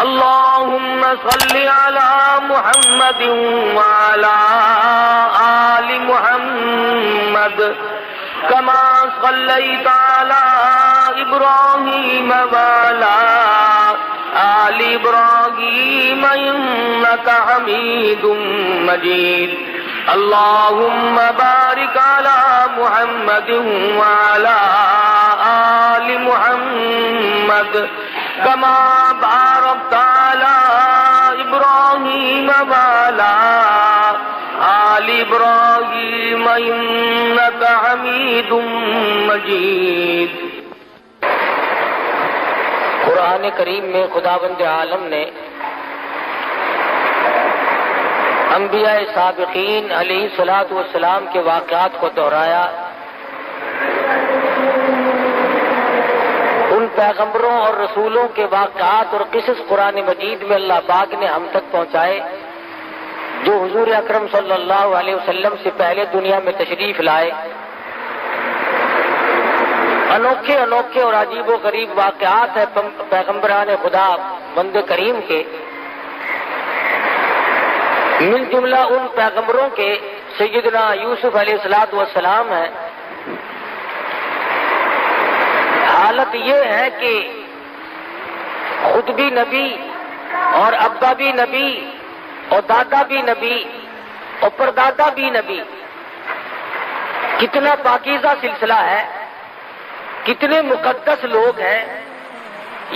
اللهم صل على محمد وعلى آل محمد كما صليت على إبراهيم وعلى آل إبراهيم إنك حميد مجيد اللهم بارك على محمد وعلى آل محمد كما باركت على إبراهيم وعلى آل إبراهيم إنك حميد مجيد۔ قرآن کریم میں خداوند عالم نے انبیاء سابقین علیہ الصلوۃ والسلام کے واقعات کو دہرایا، ان پیغمبروں اور رسولوں کے واقعات اور قصص قرآن مجید میں اللہ پاک نے ہم تک پہنچائے جو حضور اکرم صلی اللہ علیہ وسلم سے پہلے دنیا میں تشریف لائے۔ انوکھے انوکھے اور عجیب و غریب واقعات ہیں پیغمبران خدا بند کریم کے، من جملہ ان پیغمبروں کے سیدنا یوسف علیہ الصلوۃ والسلام ہیں۔ حالت یہ ہے کہ خود بھی نبی اور ابا بھی نبی اور دادا بھی نبی اور پردادا بھی نبی، کتنا پاکیزہ سلسلہ ہے، کتنے مقدس لوگ ہیں۔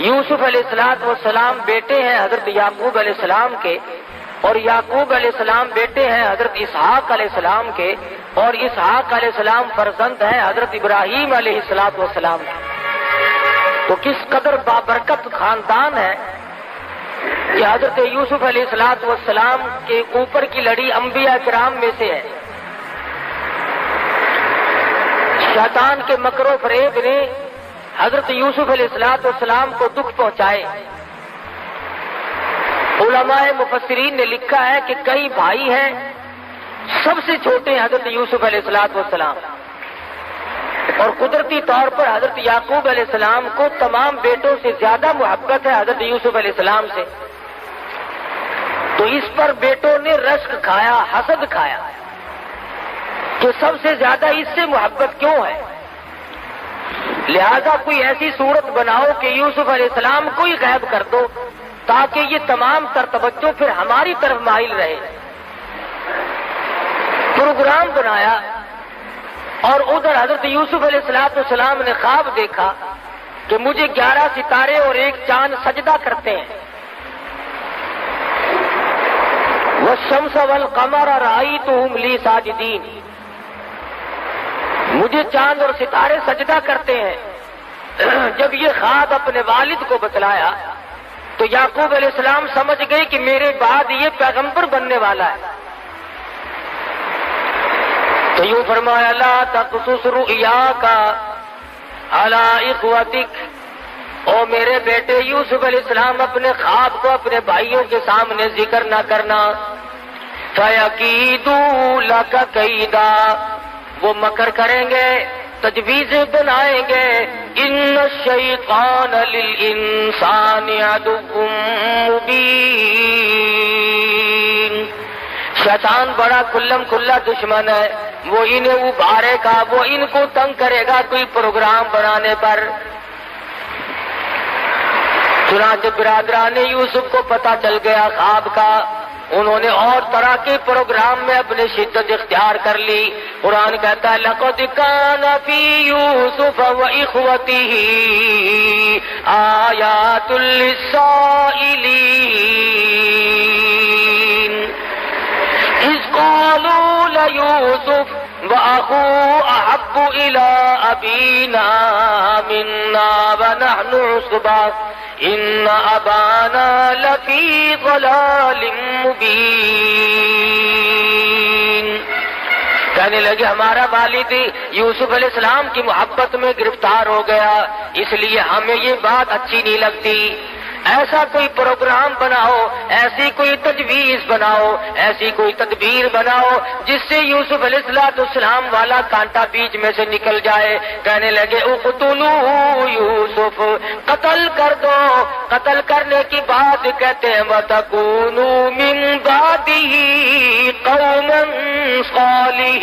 یوسف علیہ السلام بیٹے ہیں حضرت یعقوب علیہ السلام کے، اور یعقوب علیہ السلام بیٹے ہیں حضرت اسحاق علیہ السلام کے، اور اسحاق علیہ السلام فرزند ہیں حضرت ابراہیم علیہ السلام کے۔ تو کس قدر بابرکت خاندان ہے کہ حضرت یوسف علیہ السلام کے اوپر کی لڑی انبیاء کرام میں سے ہے۔ شیطان کے مکر و فریب نے حضرت یوسف علیہ السلام کو دکھ پہنچائے۔ علماء مفسرین نے لکھا ہے کہ کئی بھائی ہیں، سب سے چھوٹے ہیں حضرت یوسف علیہ السلام، اور قدرتی طور پر حضرت یعقوب علیہ السلام کو تمام بیٹوں سے زیادہ محبت ہے حضرت یوسف علیہ السلام سے۔ تو اس پر بیٹوں نے رشک کھایا، حسد کھایا کہ سب سے زیادہ اس سے محبت کیوں ہے، لہذا کوئی ایسی صورت بناؤ کہ یوسف علیہ السلام کو ہی غائب کر دو تاکہ یہ تمام تر توجہ پھر ہماری طرف مائل رہے۔ پروگرام بنایا، اور ادھر حضرت یوسف علیہ السلام نے خواب دیکھا کہ مجھے 11 ستارے اور ایک چاند سجدہ کرتے ہیں۔ والشمس والقمر رأیتهم لی ساجدین، مجھے چاند اور ستارے سجدہ کرتے ہیں۔ جب یہ خواب اپنے والد کو بتلایا تو یعقوب علیہ السلام سمجھ گئے کہ میرے بعد یہ پیغمبر بننے والا ہے۔ تو یوں فرمایا لا تقصص رؤیاک علی اخوتک، او میرے بیٹے یوسف علیہ السلام اپنے خواب کو اپنے بھائیوں کے سامنے ذکر نہ کرنا، فیکیدوا لک کیدا، وہ مکر کریں گے، تجویزیں بنائیں گے۔ ان الشیطان للانسان عدو مبین، شیطان بڑا کھلم کھلا دشمن ہے، وہ انہیں ابھارے گا، وہ ان کو تنگ کرے گا کوئی پروگرام بنانے پر۔ چنانچہ برادران یوسف کو پتہ چل گیا خواب کا، انہوں نے اور طرح کے پروگرام میں اپنے شدت اختیار کر لی۔ قرآن کہتا ہے لقد کان فی یوسف واخوتہ آیات للسائلین اذ قالوا لیوسف وأخوه أحب إلى أبينا منا ونحن عصبة إن أبانا لفي ضلال مبين۔ کہنے لگے ہمارا والد یوسف علیہ السلام کی محبت میں گرفتار ہو گیا، اس لیے ہمیں یہ بات اچھی نہیں لگتی۔ ایسا کوئی پروگرام بناؤ، ایسی کوئی تجویز بناؤ، ایسی کوئی تدبیر بناؤ جس سے یوسف علیہ السلام والا کانٹا بیچ میں سے نکل جائے۔ کہنے لگے اقتلوا یوسف، قتل کر دو۔ قتل کرنے کی بات کہتے ہیں وَتَكُونُوا مِن بَعْدِهِ قَوْمًا صَالِحِينَ،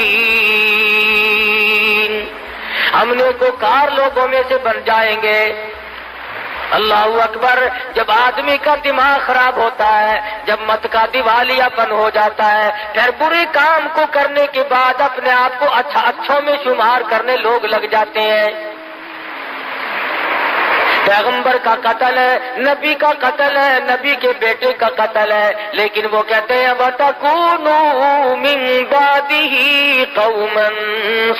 ہم نیکوکار لوگوں میں سے بن جائیں گے۔ اللہ اکبر۔ جب آدمی کا دماغ خراب ہوتا ہے، جب مت کا دیوالیہ پن ہو جاتا ہے، پھر برے کام کو کرنے کے بعد اپنے آپ کو اچھوں میں شمار کرنے لوگ لگ جاتے ہیں۔ پیغمبر کا قتل ہے، نبی کا قتل ہے، نبی کے بیٹے کا قتل ہے، لیکن وہ کہتے ہیں وَتَكُونُوا مِن بَعْدِهِ قَوْمًا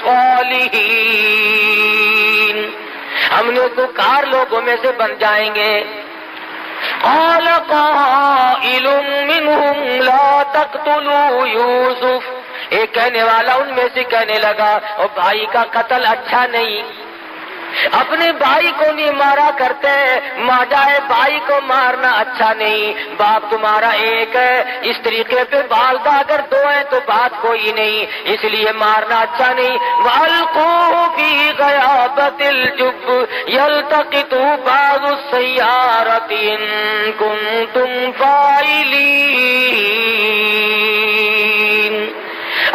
صَالِحِينَ، ہم نیکوکار لوگوں میں سے بن جائیں گے۔ قَالَ قَائِلٌ مِّنْهُمْ لَا تَقْتُلُوا يُوسُفَ، ایک کہنے والا ان میں سے کہنے لگا اور بھائی کا قتل اچھا نہیں، اپنے بھائی کو نہیں مارا کرتے، ماں جائے بھائی کو مارنا اچھا نہیں، باپ تمہارا ایک ہے، اس طریقے پہ والدہ اگر دو ہیں تو بات کوئی نہیں، اس لیے مارنا اچھا نہیں۔ وَأَلْقُوهُ فِي غَيَابَتِ الْجُبِّ يَلْتَقِطْهُ بَعْضُ السَّيَّارَةِ إِن كُنتُمْ فَاعِلِينَ،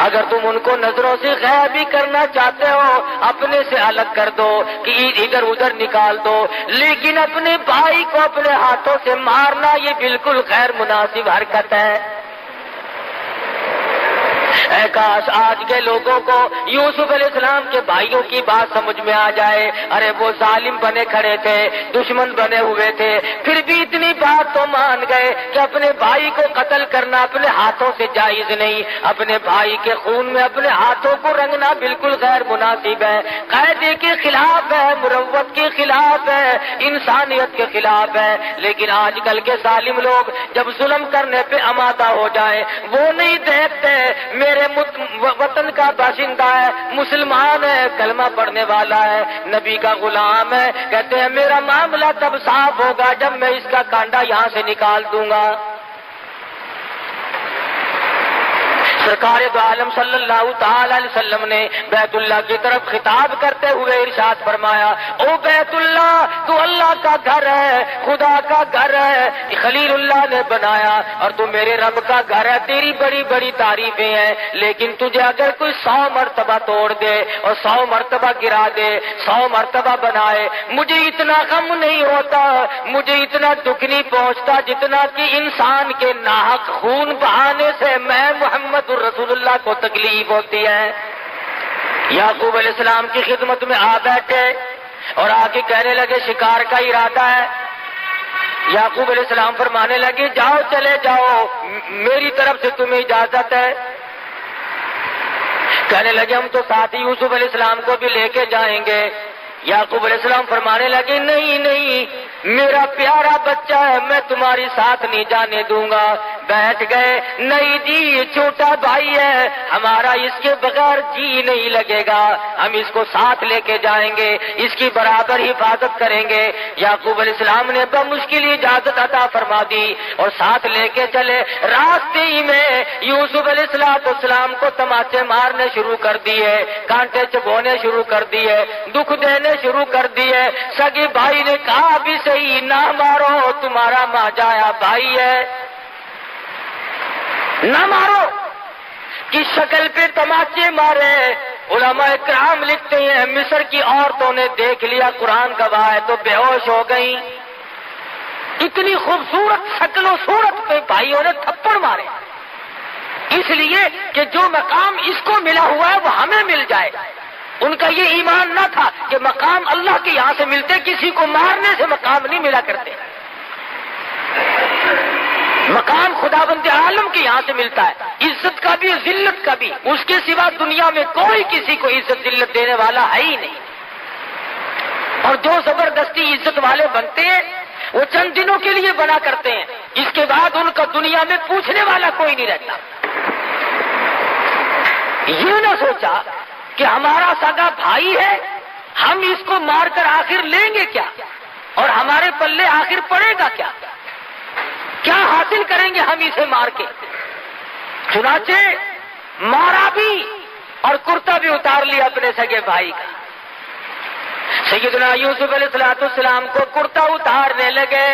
اگر تم ان کو نظروں سے غائب کرنا چاہتے ہو اپنے سے الگ کر دو کہ ادھر ادھر نکال دو، لیکن اپنے بھائی کو اپنے ہاتھوں سے مارنا یہ بالکل غیر مناسب حرکت ہے۔ اے کاش آج کے لوگوں کو یوسف علیہ السلام کے بھائیوں کی بات سمجھ میں آ جائے۔ ارے وہ ظالم بنے کھڑے تھے، دشمن بنے ہوئے تھے، پھر بھی اتنی بات تو مان گئے کہ اپنے بھائی کو قتل کرنا اپنے ہاتھوں سے جائز نہیں، اپنے بھائی کے خون میں اپنے ہاتھوں کو رنگنا بالکل غیر مناسب ہے، قاعدے کے خلاف ہے، مروت کے خلاف ہے، انسانیت کے خلاف ہے۔ لیکن آج کل کے ظالم لوگ جب ظلم کرنے پہ آمادہ ہو جائیں وہ نہیں دیکھتے میرے وطن کا باشندہ ہے، مسلمان ہے، کلمہ پڑھنے والا ہے، نبی کا غلام ہے، کہتے ہیں میرا معاملہ تب صاف ہوگا جب میں اس کا کانڈا یہاں سے نکال دوں گا۔ سرکار دو عالم صلی اللہ تعالی علیہ وسلم نے بیت اللہ کی طرف خطاب کرتے ہوئے ارشاد فرمایا، او بیت اللہ تو اللہ کا گھر ہے، خدا کا گھر ہے، خلیل اللہ نے بنایا اور تو میرے رب کا گھر ہے، تیری بڑی بڑی تعریفیں ہیں، لیکن تجھے اگر کوئی 100 مرتبہ توڑ دے اور 100 مرتبہ گرا دے، 100 مرتبہ بنائے، مجھے اتنا غم نہیں ہوتا، مجھے اتنا دکھ نہیں پہنچتا جتنا کہ انسان کے ناحق خون بہانے سے میں محمد رسول اللہ کو تکلیف ہوتی ہے۔ یعقوب علیہ السلام کی خدمت میں آ بیٹھے اور آ کے کہنے لگے شکار کا ارادہ ہے۔ یعقوب علیہ السلام فرمانے لگے جاؤ چلے جاؤ، میری طرف سے تمہیں اجازت ہے۔ کہنے لگے ہم تو ساتھ ہی یوسف علیہ السلام کو بھی لے کے جائیں گے۔ یعقوب علیہ السلام فرمانے لگے نہیں نہیں، میرا پیارا بچہ ہے، میں تمہاری ساتھ نہیں جانے دوں گا۔ بیٹھ گئے، نہیں جی یہ چھوٹا بھائی ہے ہمارا، اس کے بغیر جی نہیں لگے گا، ہم اس کو ساتھ لے کے جائیں گے، اس کی برابر حفاظت کریں گے۔ یعقوب علیہ السلام نے بمشکل اجازت عطا فرما دی اور ساتھ لے کے چلے۔ راستے ہی میں یوسف علیہ السلام کو تماچے مارنے شروع کر دیے، کانٹے چبونے شروع کر دیے، دکھ دینے شروع کر دیے۔ سگے بھائی نے کہا بھی صحیح نہ مارو، تمہارا ماں جایا بھائی ہے، نہ مارو، کی شکل پہ تماچے مارے۔ علماء کرام لکھتے ہیں مصر کی عورتوں نے دیکھ لیا، قرآن گواہ ہے، تو بے ہوش ہو گئیں۔ اتنی خوبصورت شکل و صورت پہ بھائیوں نے تھپڑ مارے، اس لیے کہ جو مقام اس کو ملا ہوا ہے وہ ہمیں مل جائے۔ ان کا یہ ایمان نہ تھا کہ مقام اللہ کے یہاں سے ملتے، کسی کو مارنے سے مقام نہیں ملا کرتے، مقام خداوند عالم کے یہاں سے ملتا ہے، عزت کا بھی ذلت کا بھی، اس کے سوا دنیا میں کوئی کسی کو عزت ذلت دینے والا ہے ہی نہیں۔ اور جو زبردستی عزت والے بنتے ہیں وہ چند دنوں کے لیے بنا کرتے ہیں، اس کے بعد ان کا دنیا میں پوچھنے والا کوئی نہیں رہتا۔ یہ نہ سوچا کہ ہمارا سگا بھائی ہے، ہم اس کو مار کر آخر لیں گے کیا؟ اور ہمارے پلے آخر پڑے گا کیا؟ کیا حاصل کریں گے ہم اسے مار کے؟ چنانچہ مارا بھی اور کرتا بھی اتار لیا اپنے سگے بھائی کا۔ سیدنا یوسف علیہ السلام کو کرتا اتارنے لگے،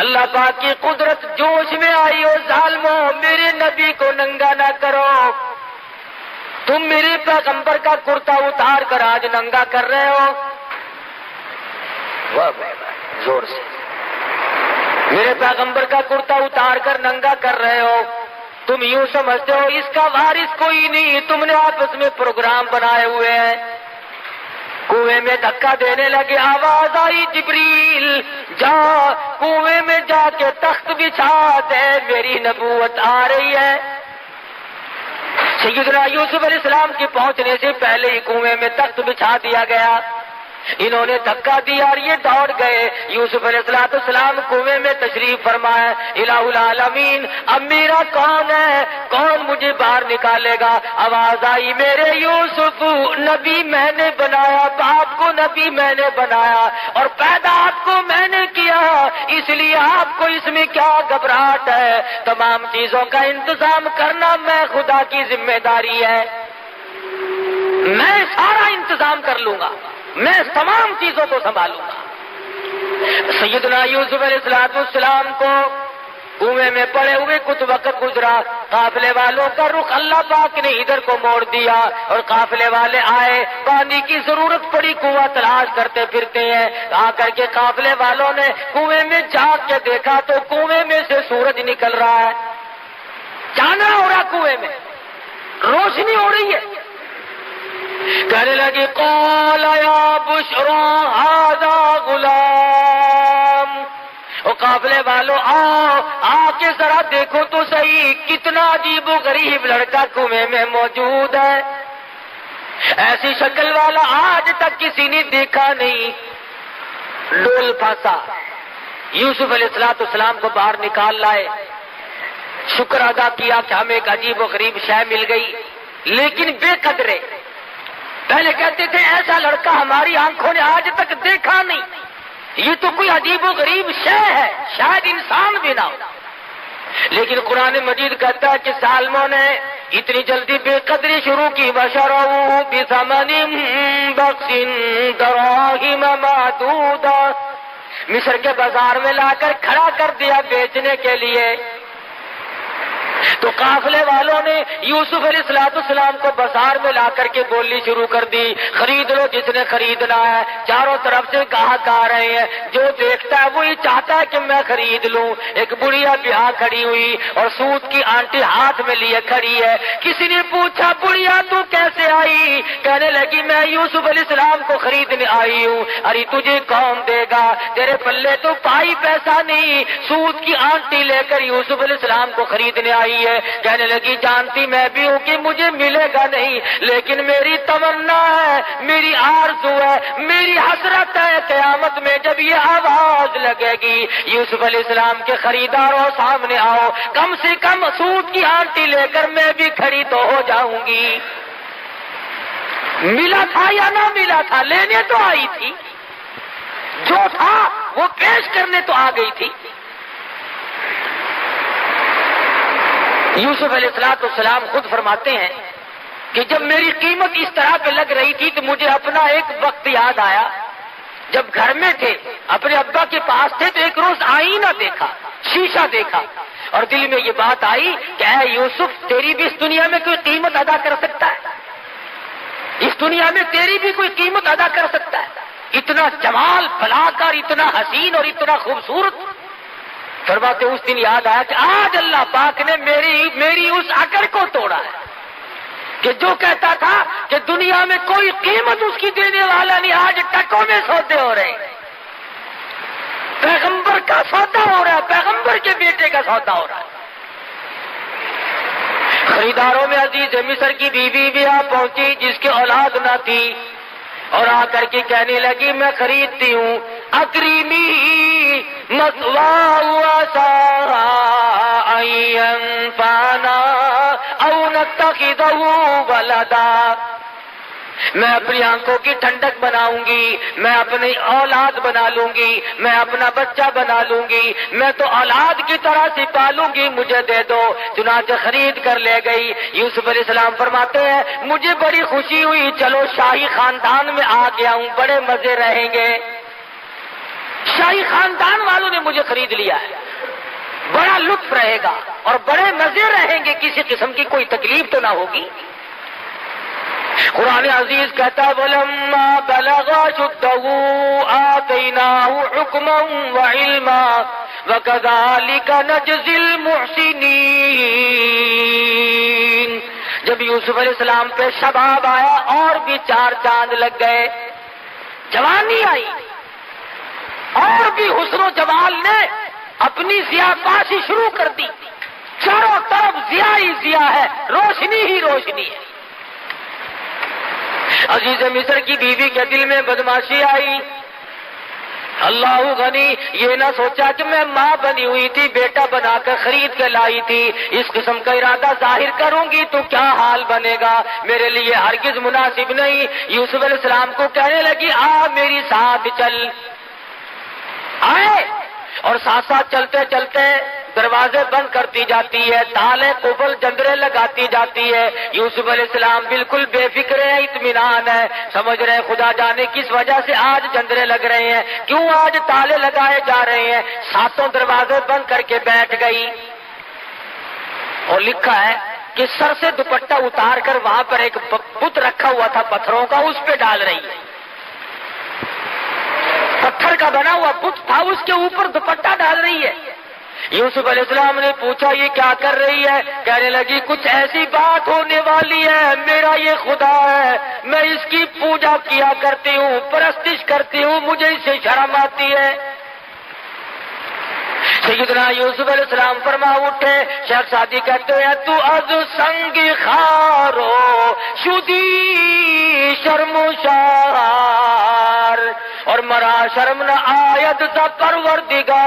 اللہ پاک کی قدرت جوش میں آئی، اور ظالموں میرے نبی کو ننگا نہ کرو، تم میرے پیغمبر کا کرتا اتار کر آج ننگا کر رہے ہو۔ واہ زور سے، میرے پیغمبر کا کرتا اتار کر ننگا کر رہے ہو، تم یوں سمجھتے ہو اس کا وارث کوئی نہیں، تم نے آپس میں پروگرام بنائے ہوئے ہیں۔ کنویں میں دھکا دینے لگے، آواز آئی جبریل جا کنویں میں جا کے تخت بچھا دے، میری نبوت آ رہی ہے۔ سیدنا یوسف علیہ السلام کے پہنچنے سے پہلے ہی کنویں میں تخت بچھا دیا گیا۔ انہوں نے دھکا دیا اور یہ دوڑ گئے۔ یوسف علیہ السلام کنویں میں تشریف فرمائے، الہ العالمین اب میرا کون ہے، کون مجھے باہر نکالے گا؟ آواز آئی میرے یوسف نبی میں نے بنایا، باپ کو نبی میں نے بنایا اور پیدا آپ کو میں نے کیا، اس لیے آپ کو اس میں کیا گھبراہٹ ہے؟ تمام چیزوں کا انتظام کرنا میں خدا کی ذمہ داری ہے، میں سارا انتظام کر لوں گا، میں تمام چیزوں کو سنبھالوں گا۔ سیدنا یوسف علیہ السلام کو کنویں میں پڑے ہوئے کچھ وقت گزرا، قافلے والوں کا رخ اللہ پاک نے ادھر کو موڑ دیا اور قافلے والے آئے، پانی کی ضرورت پڑی، کنواں تلاش کرتے پھرتے ہیں، آ کر کے قافلے والوں نے کنویں میں جھانک کے دیکھا تو کنویں میں سے سورج نکل رہا ہے، چاندنا ہو رہا، کنویں میں روشنی ہو رہی ہے۔ کہنے لگی قال یا بشرا ھذا غلام، او قافلے والوں آؤ آ کے ذرا دیکھو تو صحیح کتنا عجیب و غریب لڑکا کنویں میں موجود ہے، ایسی شکل والا آج تک کسی نے دیکھا نہیں۔ ڈول پھنسا، یوسف علیہ السلام کو باہر نکال لائے، شکر ادا کیا کہ ہمیں ایک عجیب و غریب شے مل گئی، لیکن بے قدرے پہلے کہتے تھے ایسا لڑکا ہماری آنکھوں نے آج تک دیکھا نہیں، یہ تو کوئی عجیب و غریب شے ہے، شاید انسان بھی نہ ہو۔ لیکن قرآن مجید کہتا ہے کہ ظالموں نے اتنی جلدی بے قدری شروع کی، وَشَرَوْا بِثَمَنٍ بَخْسٍ دَرَاهِمَ مَعْدُودَةٍ، مصر کے بازار میں لا کر کھڑا کر دیا بیچنے کے لیے۔ تو قافلے والوں نے یوسف علیہ السلام کو بازار میں لا کر کے بولنی شروع کر دی، خرید لو جس نے خریدنا ہے، چاروں طرف سے گاہک آ رہے ہیں، جو دیکھتا ہے وہی چاہتا ہے کہ میں خرید لوں۔ ایک بڑھیا بیاہ کھڑی ہوئی اور سوت کی آنٹی ہاتھ میں لیے کھڑی ہے، کسی نے پوچھا بڑھیا تو کیسے آئی؟ کہنے لگی میں یوسف علیہ السلام کو خریدنے آئی ہوں۔ ارے تجھے کون دے گا، تیرے پلے تو پائی پیسہ نہیں، سوت کی آنٹی لے کر یوسف علیہ السلام کو خریدنے آئی ہے۔ کہنے لگی جانتی میں بھی ہوں کہ مجھے ملے گا نہیں، لیکن میری تمنا ہے، میری آرزو ہے، میری حسرت ہے، قیامت میں جب یہ آواز لگے گی یوسف علیہ السلام کے خریداروں سامنے آؤ، کم سے کم سوت کی آنٹی لے کر میں بھی کھڑی تو ہو جاؤں گی۔ ملا تھا یا نہ ملا تھا، لینے تو آئی تھی، جو تھا وہ پیش کرنے تو آ گئی تھی۔ یوسف علیہ السلام خود فرماتے ہیں کہ جب میری قیمت اس طرح پہ لگ رہی تھی تو مجھے اپنا ایک وقت یاد آیا، جب گھر میں تھے اپنے ابا کے پاس تھے تو ایک روز آئینہ دیکھا، شیشہ دیکھا اور دل میں یہ بات آئی کہ اے یوسف تیری بھی اس دنیا میں کوئی قیمت ادا کر سکتا ہے، اس دنیا میں تیری بھی کوئی قیمت ادا کر سکتا ہے، اتنا جمال بھلا کر، اتنا حسین اور اتنا خوبصورت۔ فرماتے اس دن یاد آیا کہ آج اللہ پاک نے میری اس عقل کو توڑا ہے کہ جو کہتا تھا کہ دنیا میں کوئی قیمت اس کی دینے والا نہیں، آج ٹکوں میں سودے ہو رہے ہیں، پیغمبر کا سودا ہو رہا ہے، پیغمبر کے بیٹے کا سودا ہو رہا ہے۔ خریداروں میں عزیز مصر کی بیوی بھی آ پہنچی جس کی اولاد نہ تھی اور آ کر کے کہنے لگی میں خریدتی ہوں، اکریمی مثواہ وعسى ان ينفعنا او نتخذه ولدا، میں اپنی آنکھوں کی ٹھنڈک بناؤں گی، میں اپنی اولاد بنا لوں گی، میں اپنا بچہ بنا لوں گی، میں تو اولاد کی طرح سے پالوں گی، مجھے دے دو۔ چنانچہ خرید کر لے گئی۔ یوسف علیہ السلام فرماتے ہیں مجھے بڑی خوشی ہوئی، چلو شاہی خاندان میں آ گیا ہوں، بڑے مزے رہیں گے۔ شاہی خاندان والوں نے مجھے خرید لیا ہے، بڑا لطف رہے گا اور بڑے مزے رہیں گے، کسی قسم کی کوئی تکلیف تو نہ ہوگی۔ قرآن عزیز کہتا ہے وَلَمَّا بَلَغَ أَشُدَّهُ آتَيْنَاهُ حُكْمًا وَعِلْمًا وَكَذَلِكَ نَجْزِي الْمُحْسِنِينَ۔ جب یوسف علیہ السلام پہ شباب آیا اور بھی 4 چاند لگ گئے، جوانی آئی اور بھی حسن و جمال نے اپنی ضیاءفاشی شروع کر دی، چاروں طرف ضیاء ہی ضیاء ہے، روشنی ہی روشنی ہے۔ عزیز مصر کی بیوی کے دل میں بدماشی آئی، اللہ غنی، یہ نہ سوچا کہ میں ماں بنی ہوئی تھی، بیٹا بنا کر خرید کے لائی تھی، اس قسم کا ارادہ ظاہر کروں گی تو کیا حال بنے گا، میرے لیے ہرگز مناسب نہیں۔ یوسف علیہ السلام کو کہنے لگی آ میری ساتھ چل۔ آئے اور ساتھ ساتھ چلتے چلتے دروازے بند کرتی جاتی ہے، تالے قفل جندرے لگاتی جاتی ہے۔ یوسف علیہ السلام بالکل بے فکر ہے، اطمینان ہے، سمجھ رہے ہیں خدا جانے کس وجہ سے آج جندرے لگ رہے ہیں، کیوں آج تالے لگائے جا رہے ہیں۔ 7 دروازے بند کر کے بیٹھ گئی اور لکھا ہے کہ سر سے دوپٹہ اتار کر وہاں پر ایک بت رکھا ہوا تھا پتھروں کا، اس پہ ڈال رہی ہے۔ پتھر کا بنا ہوا بت تھا، اس کے اوپر دوپٹہ ڈال رہی ہے۔ یوسف علیہ السلام نے پوچھا یہ کیا کر رہی ہے؟ کہنے لگی کچھ ایسی بات ہونے والی ہے، میرا یہ خدا ہے، میں اس کی پوجا کیا کرتی ہوں، پرستش کرتی ہوں، مجھے اس سے شرم آتی ہے۔ سیدنا یوسف علیہ السلام فرما اٹھے، شیخ سعدی کہتے ہیں تو از سنگ خارو شدی شرم و شار اور مرا شرم نہ آید سا پروردگار۔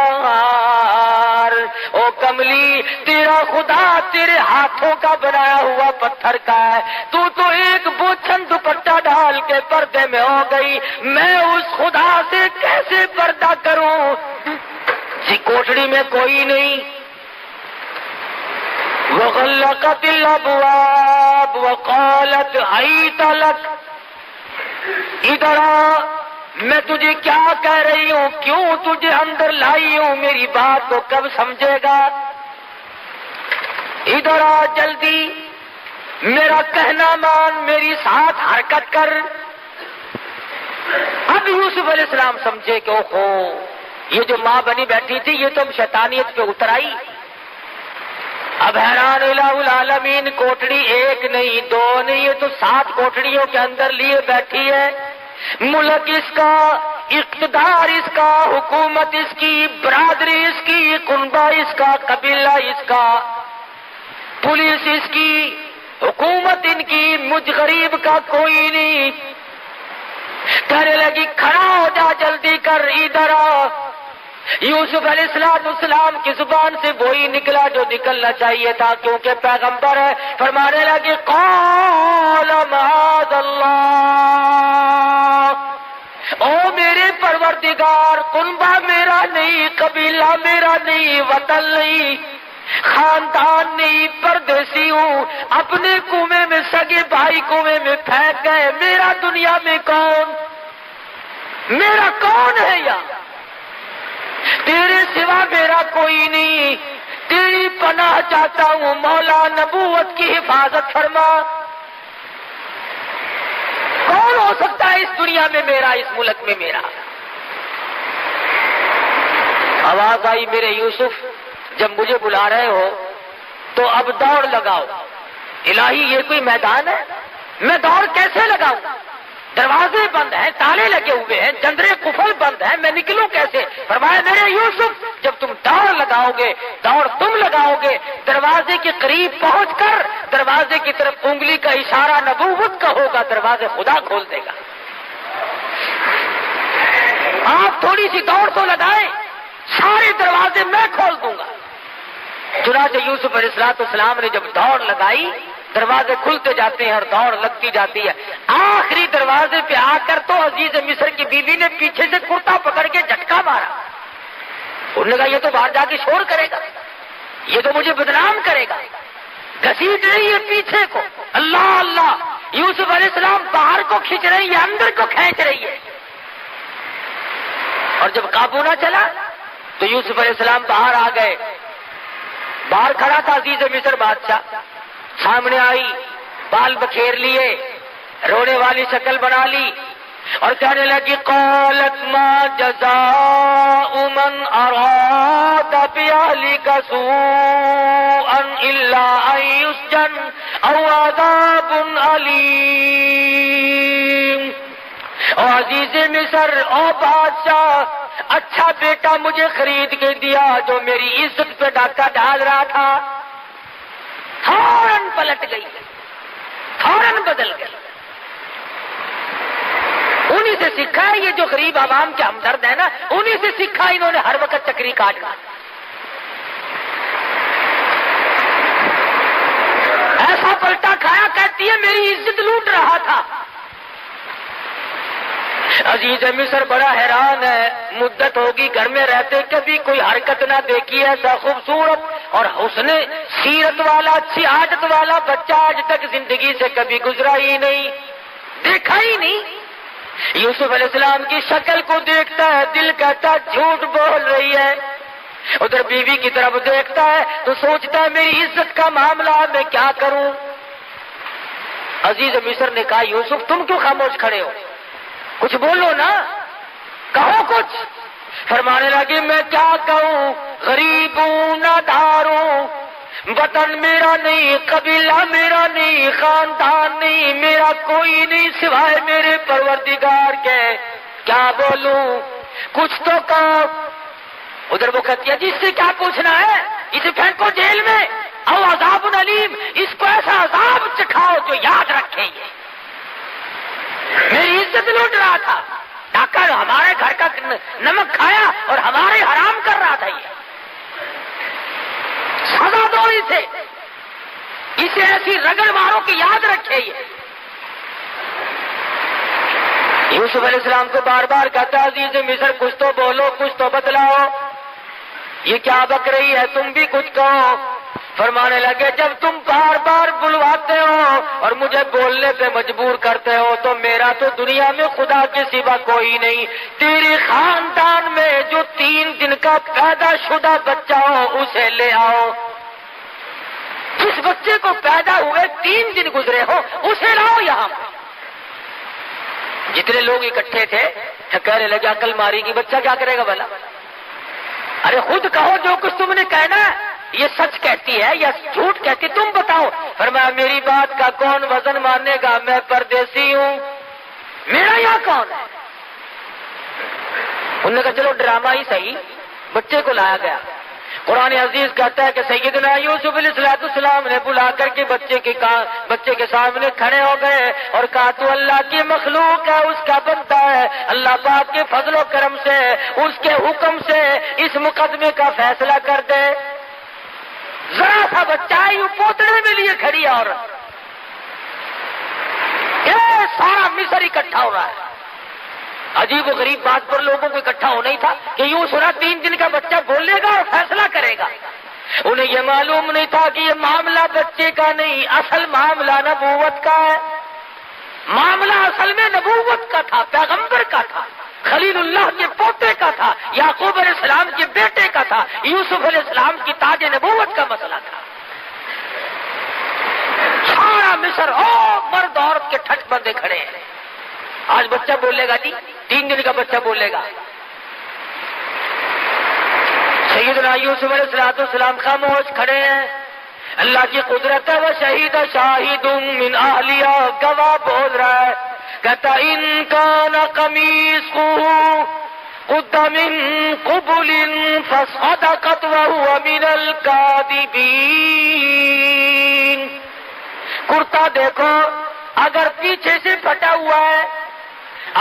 او کملی تیرا خدا تیرے ہاتھوں کا بنایا ہوا پتھر کا ہے، تو ایک بوچھن دوپٹہ ڈال کے پردے میں ہو گئی، میں اس خدا سے کیسے پردہ کروں؟ کوٹڑی میں کوئی نہیں۔ وغلقت الابواب وقالت حیت لک، ادھر آ، میں تجھے کیا کہہ رہی ہوں، کیوں تجھے اندر لائی ہوں، میری بات کو کب سمجھے گا، ادھر آ جلدی، میرا کہنا مان، میری ساتھ حرکت کر۔ اب یوسف علیہ السلام سمجھے کہ اوہو، یہ جو ماں بنی بیٹھی تھی یہ تو شیطانیت پہ اتر آئی۔ اب حیران الہ العالمین، کوٹڑی 1 نہیں 2 نہیں، یہ تو 7 کوٹڑیوں کے اندر لیے بیٹھی ہے، ملک اس کا، اقتدار اس کا، حکومت اس کی، برادری اس کی، کنبہ اس کا، قبیلہ اس کا، پولیس اس کی، حکومت ان کی، مجھ غریب کا کوئی نہیں۔ کہنے لگی کھڑا ہو جا، جلدی کر، ادھر آ۔ یوسف علیہ السلام کی زبان سے وہی نکلا جو نکلنا چاہیے تھا، کیونکہ پیغمبر ہے، فرمانے لگے قال معاذ اللہ، او میرے پروردگار، کنبہ میرا نہیں، قبیلہ میرا نہیں، وطن نہیں، خاندان نہیں، پردیسی ہوں، اپنے کنویں میں سگے بھائی کنویں میں پھینک گئے، میرا دنیا میں کون، میرا کون ہے یار، تیرے سوا میرا کوئی نہیں، تیری پناہ چاہتا ہوں، مولا نبوت کی حفاظت فرما۔ کون ہو سکتا ہے اس دنیا میں میرا، اس ملک میں میرا؟ آواز آئی میرے یوسف، جب مجھے بلا رہے ہو تو اب دوڑ لگاؤ۔ الہی یہ کوئی میدان ہے، میں دوڑ کیسے لگاؤں؟ دروازے بند ہیں، تالے لگے ہوئے ہیں، جندرے قفل بند ہیں، میں نکلوں کیسے؟ فرمایا میرے یوسف، جب تم دوڑ لگاؤ گے، دوڑ تم لگاؤ گے، دروازے کے قریب پہنچ کر دروازے کی طرف انگلی کا اشارہ نبوت کا ہوگا، دروازے خدا کھول دے گا۔ آپ تھوڑی سی دوڑ تو لگائیں، سارے دروازے میں کھول دوں گا۔ چنانچہ یوسف علیہ السلام نے جب دوڑ لگائی دروازے کھلتے جاتے ہیں اور دوڑ لگتی جاتی ہے. آخری دروازے پہ آ کر تو عزیز مصر کی بیوی نے پیچھے سے کرتا پکڑ کے جھٹکا مارا. انہوں نے کہا یہ تو باہر جا کے شور کرے گا, یہ تو مجھے بدنام کرے گا. گھسیٹ رہی ہے پیچھے کو, اللہ اللہ, یوسف علیہ السلام باہر کو کھینچ رہی ہے, اندر کو کھینچ رہی ہے. اور جب قابو نہ چلا تو یوسف علیہ السلام باہر آ گئے. باہر کھڑا تھا عزیز مصر بادشاہ, سامنے آئی, بال بکھیر لیے, رونے والی شکل بنا لی اور کہنے لگی قالت ما جزاء من اراد باهلك سوءا الا ان يسجن او عذاب الیم. او عزیز مصر, او بادشاہ, اچھا بیٹا مجھے خرید کے دیا جو میری عزت پہ ڈاکہ ڈال رہا تھا, فوراً پلٹ گئی, فوراً بدل گئی. انہی سے سیکھا ہے یہ جو غریب عوام کے ہمدرد ہیں نا, انہی سے سیکھا انہوں نے ہر وقت چکری کاٹنا. ایسا پلٹا کھایا, کہتی ہے میری عزت لوٹ رہا تھا. عزیز مصر بڑا حیران ہے, مدت ہوگی گھر میں رہتے کبھی کوئی حرکت نہ دیکھی ایسا خوبصورت اور حسن سیرت والا, اچھی عادت والا بچہ آج تک زندگی سے کبھی گزرا ہی نہیں, دیکھا ہی نہیں. یوسف علیہ السلام کی شکل کو دیکھتا ہے, دل کہتا ہے جھوٹ بول رہی ہے. ادھر بیوی کی طرف دیکھتا ہے تو سوچتا ہے میری عزت کا معاملہ میں کیا کروں. عزیز مصر نے کہا یوسف تم کیوں خاموش کھڑے ہو, کچھ بولو نا, کہو کچھ. فرمانے لگی میں کیا کہوں, غریب ہوں, نادار ہوں, وطن میرا نہیں, قبیلہ میرا نہیں, خاندان نہیں, میرا کوئی نہیں سوائے میرے پروردگار کے. کیا بولوں, کچھ تو کہو. ادھر وہ کہتی ہے جس سے کیا پوچھنا ہے, اسے پھینکو جیل میں, او عذاب علیم, اس کو ایسا عذاب چکھاؤ جو یاد رکھے. میری عزت لوٹ رہا تھا, ڈاکہ ہمارے گھر کا نمک کھایا اور ہمارے حرام کر رہا تھا. یہ سزا دو اسے ایسی رگڑ مارو کہ یاد رکھے. یہ یوسف علیہ السلام کو بار بار کہتا عزیز مصر کچھ تو بولو, کچھ تو بتلاؤ, یہ کیا بک رہی ہے, تم بھی کچھ کہو. فرمانے لگے جب تم بار بار بلواتے ہو اور مجھے بولنے پہ مجبور کرتے ہو تو میرا تو دنیا میں خدا کے سوا کوئی نہیں. تیرے خاندان میں جو 3 دن کا پیدا شدہ بچہ ہو اسے لے آؤ. جس بچے کو پیدا ہوئے 3 دن گزرے ہو اسے لاؤ یہاں. جتنے لوگ اکٹھے تھے کہنے لگے عقل ماری کی, بچہ کیا کرے گا بھلا. ارے خود کہو جو کچھ تم نے کہنا ہے, یہ سچ کہتی ہے یا جھوٹ کہتی, تم بتاؤ. فرمایا میری بات کا کون وزن مانے گا, میں پردیسی ہوں, میرا یہاں کون ہے. انہوں نے کہا چلو ڈرامہ ہی صحیح, بچے کو لایا گیا. قرآن عزیز کہتا ہے کہ سیدنا یوسف علیہ السلام نے بلا کر کے بچے کے سامنے کھڑے ہو گئے اور کہا تو اللہ کی مخلوق ہے, اس کا بندہ ہے, اللہ پاک کے فضل و کرم سے اس کے حکم سے اس مقدمے کا فیصلہ کر دے. ذرا سا بچہ یوں پوتڑے میں لیے کھڑی عورت, یہ سارا مصر اکٹھا ہو رہا ہے. عجیب و غریب بات پر لوگوں کو اکٹھا ہونا ہی تھا کہ یوں سنا 3 دن کا بچہ بولے گا اور فیصلہ کرے گا. انہیں یہ معلوم نہیں تھا کہ یہ معاملہ بچے کا نہیں, اصل معاملہ نبوت کا ہے. معاملہ اصل میں نبوت کا تھا, پیغمبر کا تھا, خلیل اللہ کے پوتے کا تھا, یعقوب علیہ السلام کے بیٹے کا تھا, یوسف علیہ السلام کی تاج نبوت کا مسئلہ تھا. سارا مصر مرد عورت کے ٹھٹ بندے کھڑے ہیں. آج بچہ بولے گا جی, 3 دن کا بچہ بولے گا. سیدنا یوسف علیہ السلام خاموش کھڑے ہیں. اللہ کی قدرت ہے, وہ شہید شاہد من اہلیہ, گواہ بول رہا ہے. کہتا ان کان قمیصہ قد من قبل فصدقت وهو من الکاذبین. کرتا دیکھو, اگر پیچھے سے پھٹا ہوا ہے,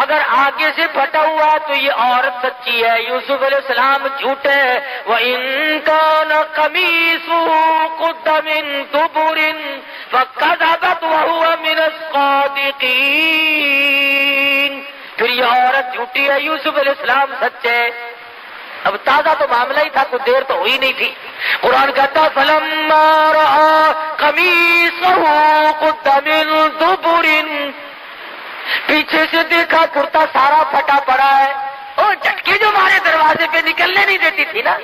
اگر آگے سے پھٹا ہوا ہے تو یہ عورت سچی ہے, یوسف علیہ السلام جھوٹے. وَإِن كَانَ قَمِيصُهُ قُدَّ مِن دُبُرٍ فَكَذَبَتْ وَهُوَ مِنَ الصَّادِقِينَ. پھر یہ عورت جھوٹی ہے، یوسف علیہ السلام سچے. اب تازہ تو معاملہ ہی تھا، کچھ دیر تو ہوئی نہیں تھی. قرآن کہتا فَلَمَّا رَأَىٰ قَمِيصَهُ قُدَّ مِن دُبُرٍ. پیچھے سے دیکھا کرتا سارا پھٹا پڑا ہے. اور جھٹکی جو ہمارے دروازے پہ نکلنے نہیں دیتی تھی نا،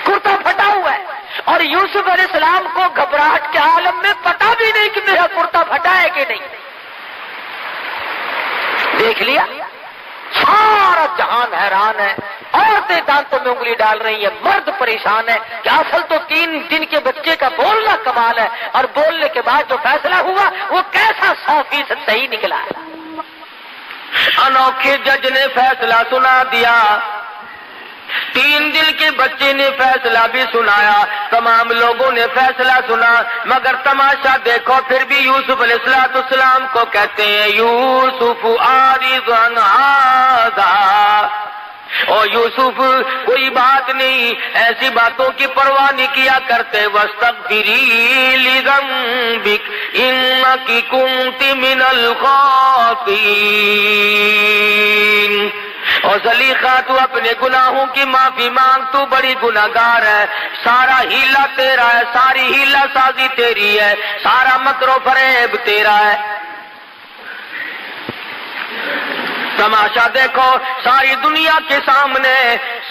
کرتا پھٹا ہوا ہے. اور یوسف علیہ السلام کو گھبراہٹ کے عالم میں پتا بھی نہیں کہ میرا کرتا پھٹا ہے کہ نہیں. دیکھ لیا، سارا جہان حیران ہے. عورتیں دانتوں میں انگلی ڈال رہی ہیں، مرد پریشان ہے کہ اصل تو 3 دن کے بچے کا بولنا کمال ہے، اور بولنے کے بعد جو فیصلہ ہوا وہ کیسا 100% صحیح نکلا ہے. انوکھے جج نے فیصلہ سنا دیا، 3 دن کے بچے نے فیصلہ بھی سنایا، تمام لوگوں نے فیصلہ سنا. مگر تماشا دیکھو، پھر بھی یوسف علیہ السلام کو کہتے ہیں یوسف عارض عن ھذا. او یوسف کوئی بات نہیں، ایسی باتوں کی پرواہ نہیں کیا کرتے. واستغفری لذنبک انک کنت من الخاطئین. اور زلیخا تو اپنے گناہوں کی معافی مانگ، تو بڑی گناہگار ہے. سارا ہیلا تیرا ہے، ساری ہیلا سازی تیری ہے، سارا مکر و فریب تیرا ہے. تماشا دیکھو، ساری دنیا کے سامنے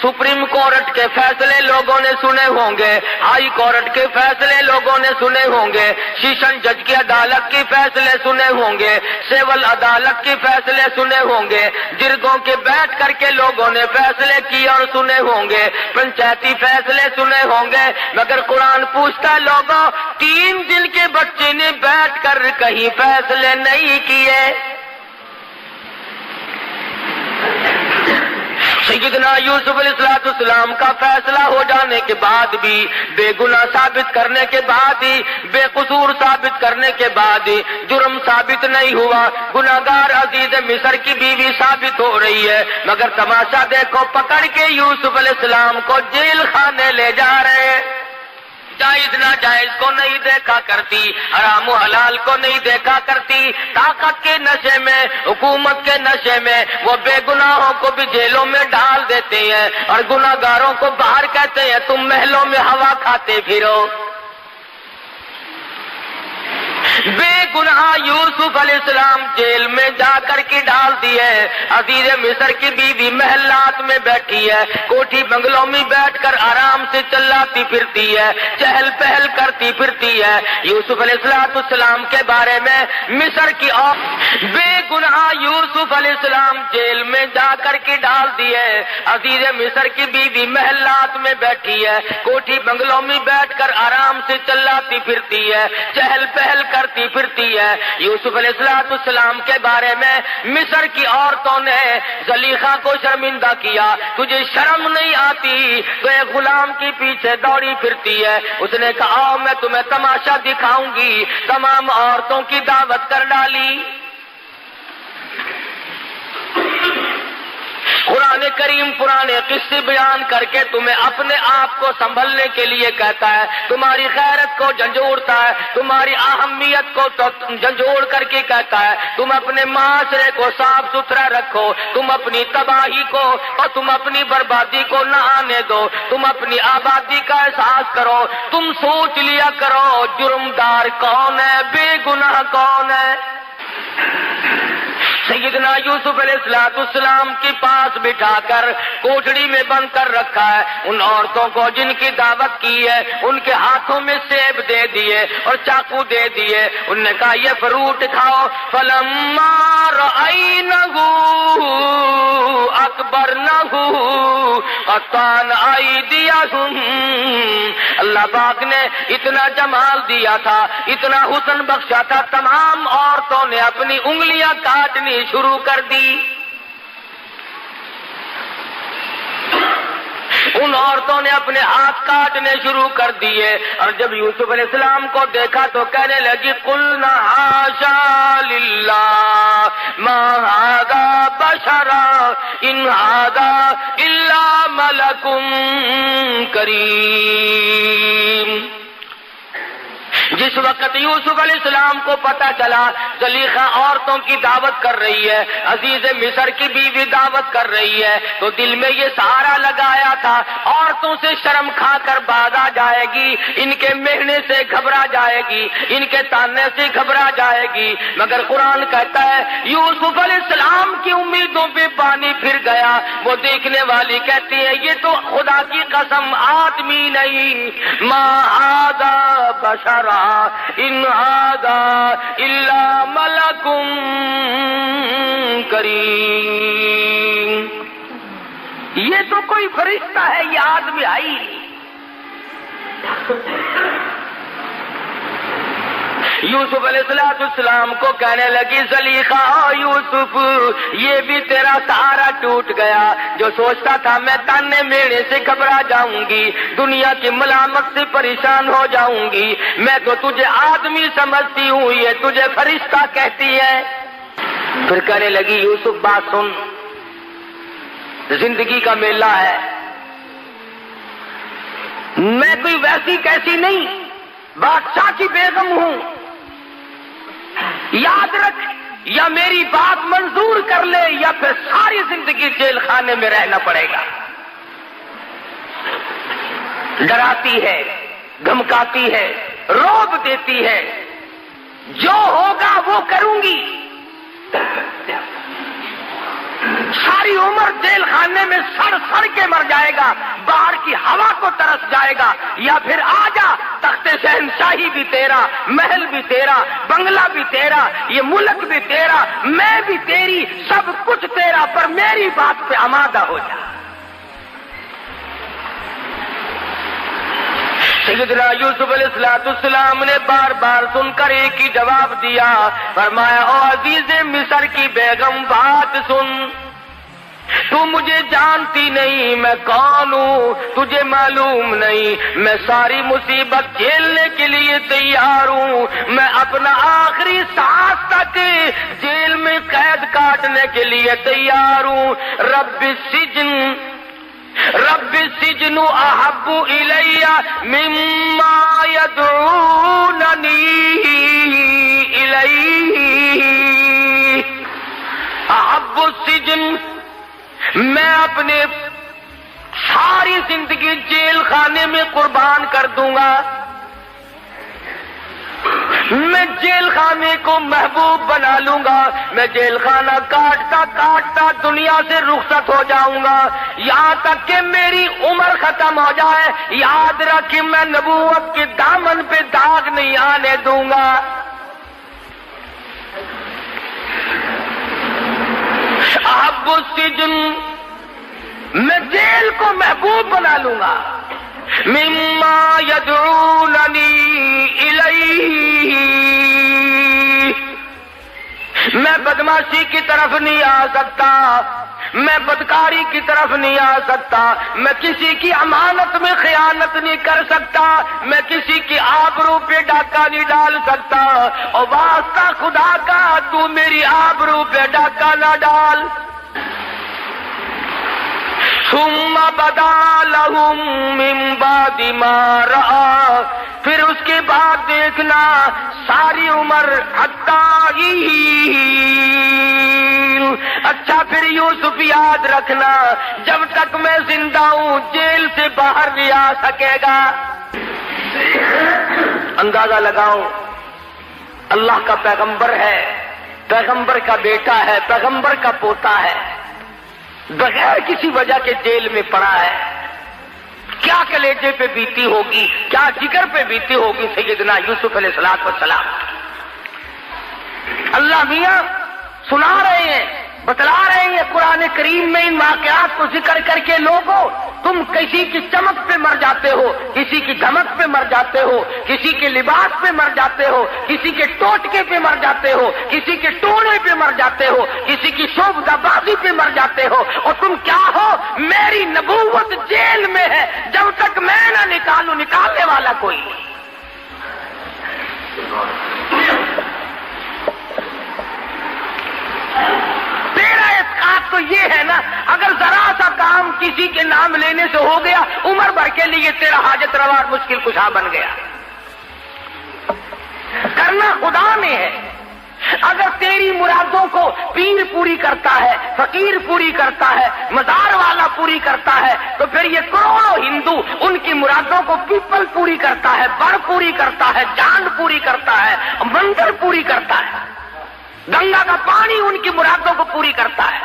سپریم کورٹ کے فیصلے لوگوں نے سنے ہوں گے، ہائی کورٹ کے فیصلے لوگوں نے سنے ہوں گے، سیشن جج کی عدالت کے فیصلے سنے ہوں گے، سول عدالت کے فیصلے سنے ہوں گے، جرگوں کے بیٹھ کر کے لوگوں نے فیصلے کیے اور سنے ہوں گے، پنچایتی فیصلے سنے ہوں گے. مگر قرآن پوچھتا لوگوں، 3 دن کے بچے نے بیٹھ کر کہیں فیصلے نہیں کیے. سیدنا یوسف علیہ السلام کا فیصلہ ہو جانے کے بعد بھی، بے گناہ ثابت کرنے کے بعد ہی، بے قصور ثابت کرنے کے بعد ہی جرم ثابت نہیں ہوا. گناہگار عزیز مصر کی بیوی ثابت ہو رہی ہے. مگر تماشا دیکھو، پکڑ کے یوسف علیہ السلام کو جیل خانے لے جا رہے ہیں. جائز ناجائز کو نہیں دیکھا کرتی، حرام و حلال کو نہیں دیکھا کرتی. طاقت کے نشے میں، حکومت کے نشے میں وہ بے گناہوں کو بھی جیلوں میں ڈال دیتے ہیں، اور گناہگاروں کو باہر کہتے ہیں تم محلوں میں ہوا کھاتے پھرو. بے گناہ یوسف علیہ السلام جیل میں جا کر کے ڈال دیے. عزیز مصر کی بیوی محلات میں بیٹھی ہے، کوٹھی بنگلوں میں بیٹھ کر آرام سے چلاتی پھرتی ہے، چہل پہل کرتی پھرتی ہے. یوسف علیہ السلام کے بارے میں مصر کی اور بے گناہ یوسف علیہ السلام جیل میں جا کر کے ڈال دیے. عزیز مصر کی بیوی محلات میں بیٹھی ہے، کوٹھی بنگلوں میں بیٹھ کر آرام سے چلاتی پھرتی ہے، چہل پہل کرتی پھرتی ہے. یوسف علیہ السلام کے بارے میں مصر کی عورتوں نے زلیخا کو شرمندہ کیا. تجھے شرم نہیں آتی؟ تو ایک غلام کے پیچھے دوڑی پھرتی ہے. اس نے کہا آؤ میں تمہیں تماشا دکھاؤں گی. تمام عورتوں کی دعوت کر ڈالی. قرآن کریم پرانے قصے بیان کر کے تمہیں اپنے آپ کو سنبھلنے کے لیے کہتا ہے، تمہاری غیرت کو جھنجھوڑتا ہے، تمہاری اہمیت کو جھنجھوڑ کر کے کہتا ہے تم اپنے معاشرے کو صاف ستھرا رکھو، تم اپنی تباہی کو اور تم اپنی بربادی کو نہ آنے دو، تم اپنی آبادی کا احساس کرو. تم سوچ لیا کرو جرمدار کون ہے، بے گناہ کون ہے. سیدنا یوسف علیہ السلام کے پاس بٹھا کر کوٹڑی میں بند کر رکھا ہے. ان عورتوں کو جن کی دعوت کی ہے ان کے ہاتھوں میں سیب دے دیے اور چاقو دے دیے. انہوں نے کہا یہ فروٹ کھاؤ. فلما رأینہ اکبرنہ قطعن ایدیہم. اللہ پاک نے اتنا جمال دیا تھا، اتنا حسن بخشا تھا، تمام عورتوں نے اپنی انگلیاں کاٹنی شروع کر دی. ان عورتوں نے اپنے ہاتھ کاٹنے شروع کر دیے. اور جب یوسف علیہ السلام کو دیکھا تو کہنے لگی قلنا حاشا للہ ما ھذا بشرا ان ھذا الا ملک کریم. جس جس وقت یوسف علیہ السلام کو پتا چلا زلیخا عورتوں کی دعوت کر رہی ہے، عزیز مصر کی بیوی دعوت کر رہی ہے، تو دل میں یہ سہارا لگایا تھا عورتوں سے شرم کھا کر باز آ جائے گی، ان کے مہنے سے گھبرا جائے گی، ان کے تانے سے گھبرا جائے گی، مگر قرآن کہتا ہے یوسف علیہ السلام کی امیدوں پہ پانی پھر گیا۔ وہ دیکھنے والی کہتی ہے یہ تو خدا کی قسم آدمی نہیں، ما ھذا بشرا ان ھذا الا ملک کریم، یہ تو کوئی فرشتہ ہے، یہ آدمی آئی۔ یوسف علیہ السلام کو کہنے لگی زلیخا یوسف یہ بھی تیرا سہارا ٹوٹ گیا، جو سوچتا تھا میں تانے میڑے سے گھبرا جاؤں گی، دنیا کی ملامت سے پریشان ہو جاؤں گی، میں تو تجھے آدمی سمجھتی ہوں، یہ تجھے فرشتہ کہتی ہے۔ پھر کہنے لگی یوسف بات سن، زندگی کا میلہ ہے، میں کوئی ویسی کیسی نہیں، بادشاہ کی بیگم ہوں، یاد رکھ یا میری بات منظور کر لے یا پھر ساری زندگی جیل خانے میں رہنا پڑے گا۔ ڈراتی ہے، دھمکاتی ہے، رعب دیتی ہے، جو ہوگا وہ کروں گی، ساری عمر جیل خانے میں سڑ سڑ کے مر جائے گا، باہر کی ہوا کو ترس جائے گا، یا پھر آ جا تخت شہنشاہی بھی تیرا، محل بھی تیرا، بنگلہ بھی تیرا، یہ ملک بھی تیرا، میں بھی تیری، سب کچھ تیرا، پر میری بات پہ آمادہ ہو جا۔ سیدنا یوسف علیہ السلام نے بار بار سن کر ایک ہی جواب دیا، فرمایا او عزیز مصر کی بیگم بات سن، تو مجھے جانتی نہیں میں کون ہوں، تجھے معلوم نہیں میں ساری مصیبت جھیلنے کے لیے تیار ہوں، میں اپنا آخری سانس تک جیل میں قید کاٹنے کے لیے تیار ہوں۔ رب السجن احب الی مما یدعوننی الیہ، احب السجن، میں اپنے ساری زندگی جیل خانے میں قربان کر دوں گا، میں جیل خانے کو محبوب بنا لوں گا، میں جیل خانہ کاٹتا کاٹتا دنیا سے رخصت ہو جاؤں گا، یہاں تک کہ میری عمر ختم ہو جائے، یاد رکھ میں نبوت کے دامن پہ داغ نہیں آنے دوں گا۔ احب السجن، میں جیل کو محبوب بنا لوں گا، مما یدعوننی الیہ، میں بدماشی کی طرف نہیں آ سکتا، میں بدکاری کی طرف نہیں آ سکتا، میں کسی کی امانت میں خیانت نہیں کر سکتا، میں کسی کی آبرو پہ ڈاکہ نہیں ڈال سکتا، اور واسطہ خدا کا تو میری آبرو پہ ڈاکہ نہ ڈال۔ ثم بدا لهم من بعد ما رأى، پھر اس کے بعد دیکھنا ساری عمر حتی، اچھا پھر یوسف یاد رکھنا جب تک میں زندہ ہوں جیل سے باہر نہیں آ سکے گا۔ اندازہ لگاؤ، اللہ کا پیغمبر ہے، پیغمبر کا بیٹا ہے، پیغمبر کا پوتا ہے، بغیر کسی وجہ کے جیل میں پڑا ہے، کیا کلیجے پہ بیتی ہوگی، کیا جگر پہ بیتی ہوگی سیدنا یوسف علیہ السلام۔ اللہ میاں سنا رہے ہیں، بتلا رہے ہیں قرآن کریم میں ان واقعات کو ذکر کر کے، لوگوں تم کسی کی چمک پہ مر جاتے ہو، کسی کی دھمک پہ مر جاتے ہو، کسی کے لباس پہ مر جاتے ہو، کسی کے ٹوٹکے پہ مر جاتے ہو، کسی کے ٹونے پہ مر جاتے ہو، کسی کی شوبدہ بازی پہ مر جاتے ہو، اور تم کیا ہو؟ میری نبوت جیل میں ہے، جب تک میں نہ نکالوں نکالنے والا کوئی نہیں۔ تو یہ ہے نا، اگر ذرا سا کام کسی کے نام لینے سے ہو گیا، عمر بھر کے لیے تیرا حاجت روا مشکل کشا بن گیا۔ کرنا خدا نے ہے. اگر تیری مرادوں کو پیر پوری کرتا ہے، فقیر پوری کرتا ہے، مزار والا پوری کرتا ہے، تو پھر یہ کروڑوں ہندو ان کی مرادوں کو پیپل پوری کرتا ہے، بڑ پوری کرتا ہے، جانڈ پوری کرتا ہے، مندر پوری کرتا ہے، گنگا کا پانی ان کی مرادوں کو پوری کرتا ہے.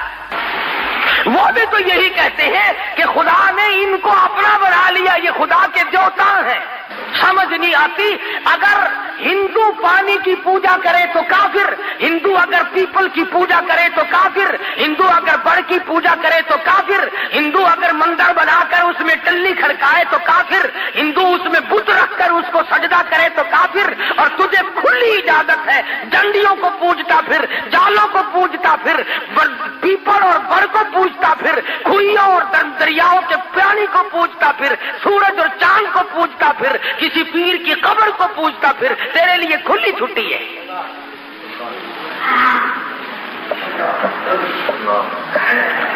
وہ بھی تو یہی کہتے ہیں کہ خدا نے ان کو اپنا بنا لیا، یہ خدا کے دیوتا ہیں. سمجھ نہیں آتی. اگر ہندو پانی کی پوجا کرے تو کافر، ہندو اگر پیپل کی پوجا کرے تو کافر، ہندو اگر بڑ کی پوجا کرے تو کافر، ہندو اگر مندر بنا کر اس میں ٹلی کھڑکائے تو کافر، ہندو اس میں بت رکھ کر اس کو سجدہ کرے تو کافر. اور تجھے کھلی اجازت ہے ڈنڈیوں کو پوجتا پھر، جالوں کو پوجتا پھر، پیپل اور بڑ کو پوجتا پھر، کھوئیوں اور دریاؤں کے پانی کو پوجتا پھر، سورج اور چاند کو پوجتا پھر، کسی پیر کی قبر کو پوجتا پھر. تیرے لیے کھلی چھٹی ہے.